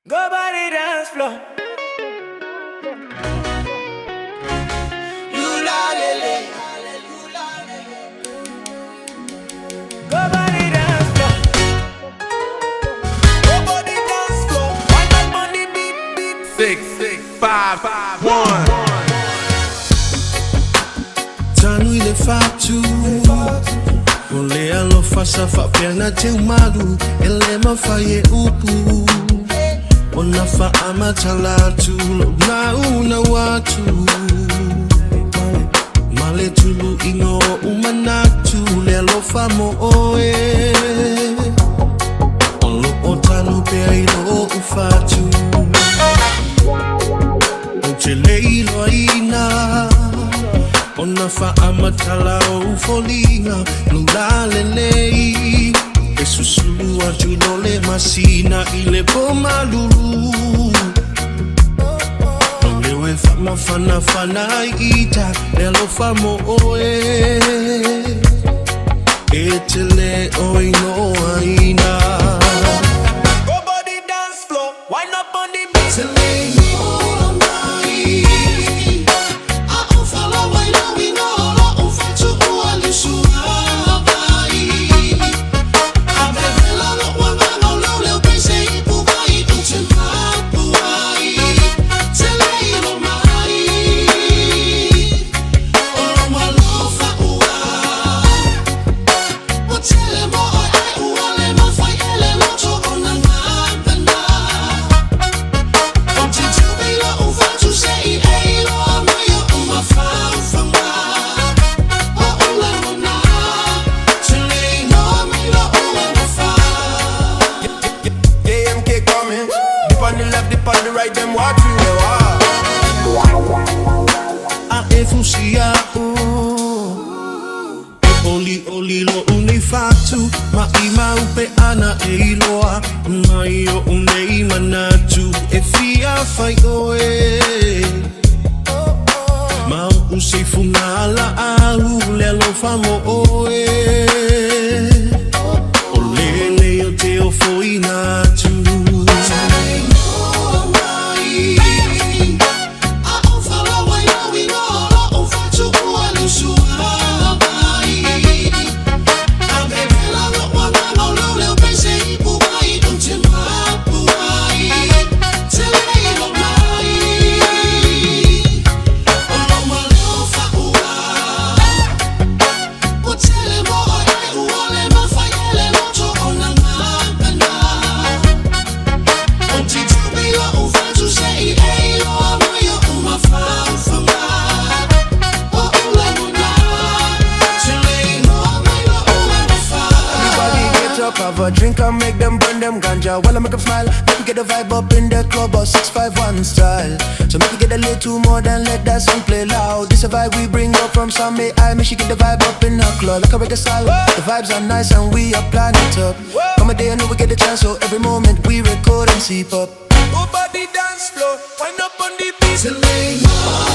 Go body dance floor. You la lele. Go body dance floor. Go body dance floor. Why not money beat beat? 651. Tanu ile fatu Ole alo fasa fa piana te umaru Ele mafaye upu Ona fa amatalatu Na una watu Male tulu ingo umanatu Lelo famo oe Olo otanu pea ilo ufatu Ochele ilo ina Ona fa amatala ufolina Nulalele Esusulu ajulole masina Ile pomalulu Onlewe fama fana fana ita Lelo famo oe Etele oino aina Go body dance floor. Why not on the beat? Etele Iloa Mai On the left, dip on the right, them walk through the wall. Efusia Oli lo unifatu Maima upe ana eiloa Maio uneima natu Efia fai oe Mau usifungala au Lelo famo oe Olele yo te ofoi natu Have a drink and make them burn them ganja while I make them smile. Make me get the vibe up in the club or 651 style. So make me get a little more than let that song play loud. This a vibe we bring up from some AI. Make she get the vibe up in her club like a reggae style. The vibes are nice and we are planning it up. Come a day I know we get the chance, so every moment we record and sweep up. Go body dance floor, wind up on the beat.